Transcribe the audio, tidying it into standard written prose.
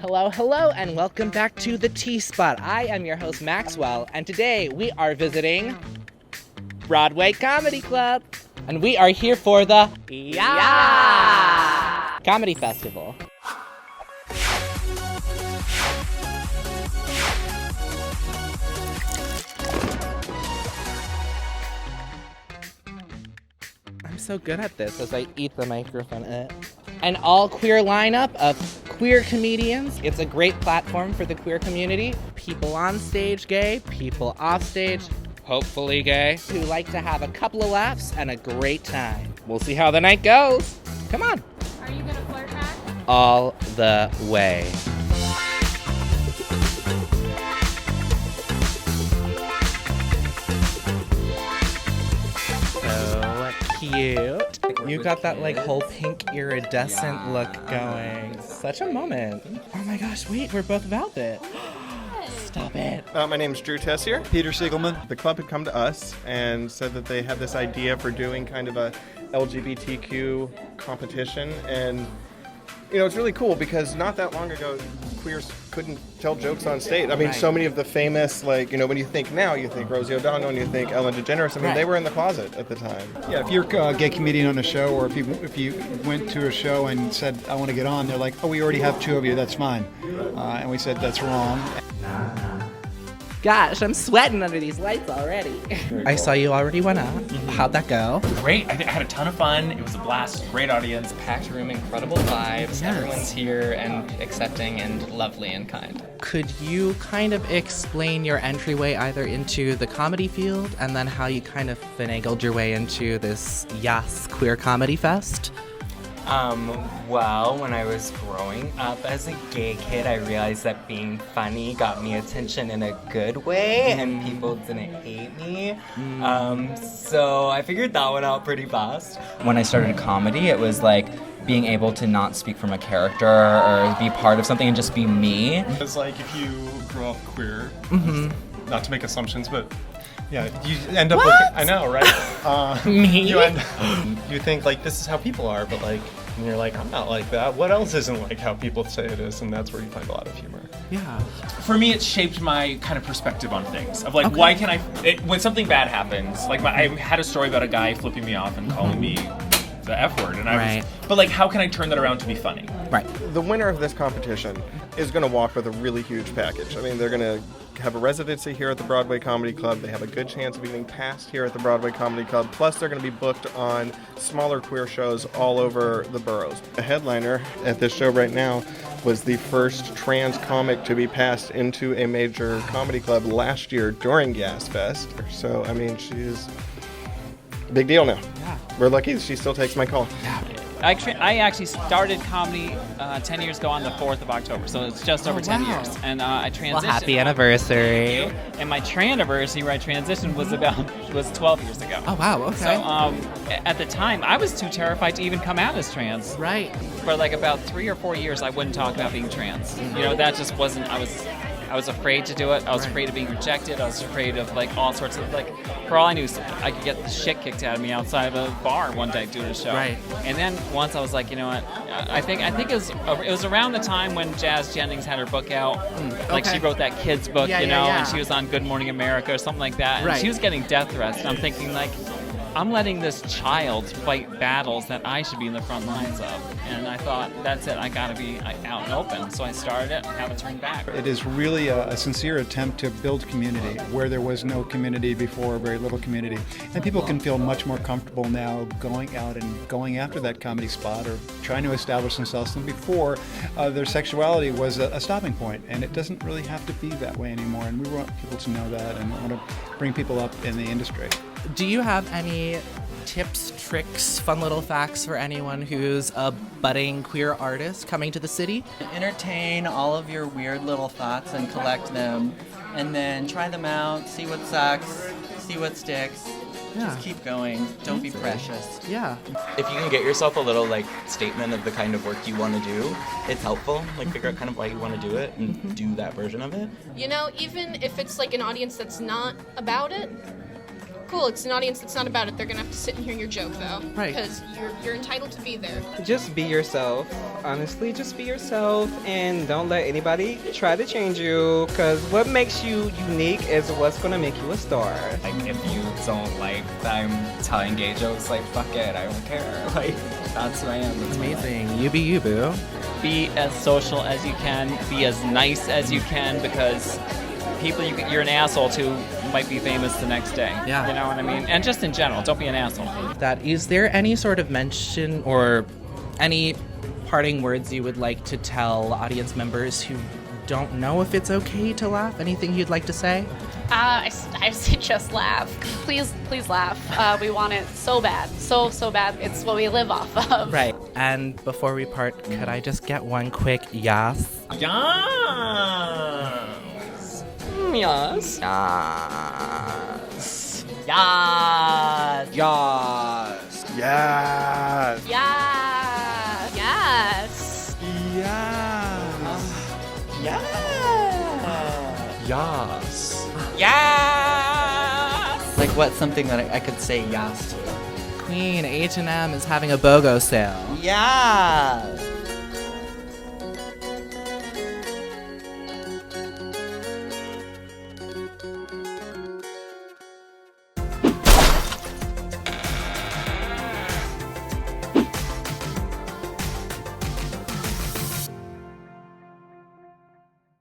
Hello, hello, and welcome back to the T-Spot. I am your host, Maxwell, and today we are visiting Broadway Comedy Club. And we are here for the Yaas Comedy Festival. I'm so good at this as I eat the microphone. An all-queer lineup of queer comedians. It's a great platform for the queer community. People on stage gay, people off stage, hopefully gay, who like to have a couple of laughs and a great time. We'll see how the night goes. Come on. Are you gonna flirt back? All the way. So cute. You got that like whole pink iridescent look going. Such a moment. Oh my gosh, wait, we're both Velvet. Stop it. My name's Drew Tessier. Peter Siegelman. The club had come to us and said that they had this idea for doing kind of a LGBTQ competition. And, you know, it's really cool because not that long ago, queers couldn't tell jokes on stage. I mean, so many of the famous, like, you know, when you think now, you think Rosie O'Donnell and you think Ellen DeGeneres. I mean, they were in the closet at the time. Yeah, if you're a gay comedian on a show, or if you went to a show and said, I want to get on, they're like, oh, we already have two of you, that's fine. And we said, that's wrong. Gosh, I'm sweating under these lights already. I saw you already went out. How'd that go? Great. I had a ton of fun. It was a blast. Great audience. Packed room, incredible vibes. Yes. Everyone's here and accepting and lovely and kind. Could you kind of explain your entryway either into the comedy field and then how you kind of finagled your way into this Yaas Queer Comedy Fest? Well, when I was growing up as a gay kid, I realized that being funny got me attention in a good way and people didn't hate me. So I figured that one out pretty fast. When I started comedy, it was like being able to not speak from a character or be part of something and just be me. It's like if you grow up queer, not to make assumptions, but yeah, you end up looking, I know, right? Me? You think like this is how people are, but like, and you're like, I'm not like that. What else isn't like how people say it is? And that's where you find a lot of humor. Yeah. For me, it shaped my kind of perspective on things. Of like, why can when something bad happens, like I had a story about a guy flipping me off and calling me the F word, and I was, but like, how can I turn that around to be funny? Right. The winner of this competition is going to walk with a really huge package. I mean, they're going to have a residency here at the Broadway Comedy Club. They have a good chance of getting cast here at the Broadway Comedy Club. Plus, they're going to be booked on smaller queer shows all over the boroughs. The headliner at this show right now was the first trans comic to be passed into a major comedy club last year during Yaas Fest. So, I mean, she's a big deal now. Yeah. We're lucky that she still takes my call. Yeah. I actually started comedy 10 years ago on the 4th of October, so it's just over 10 years. And I transitioned. Well, happy anniversary. And my anniversary where I transitioned was 12 years ago. Oh, wow, okay. So at the time, I was too terrified to even come out as trans. Right. For like about 3 or 4 years, I wouldn't talk about being trans. You know, that just wasn't, I was afraid to do it. I was afraid of being rejected. I was afraid of like all sorts of like, for all I knew, I could get the shit kicked out of me outside of a bar one day doing a show. Right. And then once I was like, you know what? I think it was around the time when Jazz Jennings had her book out. Like she wrote that kids book, and she was on Good Morning America or something like that. And she was getting death threats. And I'm thinking like, I'm letting this child fight battles that I should be in the front lines of. And I thought, that's it, I gotta be out and open. So I started it and haven't turned back. It is really a sincere attempt to build community where there was no community before, very little community. And people can feel much more comfortable now going out and going after that comedy spot or trying to establish themselves than before. Their sexuality was a stopping point, and it doesn't really have to be that way anymore. And we want people to know that and want to bring people up in the industry. Do you have any tips, tricks, fun little facts for anyone who's a budding queer artist coming to the city? Entertain all of your weird little thoughts and collect them, and then try them out, see what sucks, see what sticks. Just keep going. Don't be precious. Yeah. If you can get yourself a little like statement of the kind of work you want to do, it's helpful. Like figure out kind of why you want to do it and do that version of it. You know, even if it's like an audience that's not about it, Cool, it's an audience that's not about it. They're gonna have to sit and hear your joke, though. Right. Because you're entitled to be there. Just be yourself. Honestly, just be yourself and don't let anybody try to change you, because what makes you unique is what's going to make you a star. Like, if you don't like that I'm telling gay jokes, like, fuck it, I don't care. Like, that's who I am. That's Amazing. You be you, boo. Be as social as you can. Be as nice as you can, because people you're an asshole to might be famous the next day. Yeah. You know what I mean? And just in general, don't be an asshole. Is there any sort of mention or any parting words you would like to tell audience members who don't know if it's okay to laugh? Anything you'd like to say? I say just laugh. Please laugh. We want it so bad. So bad. It's what we live off of. Right. And before we part, could I just get one quick Yaas? Yaas. Yaas. Yaas. Yaas. Yaas. Yes. Yaas. Yaas. Yaas. Like, what's something that I could say Yaas to? Queen, H&M is having a BOGO sale. Yaas.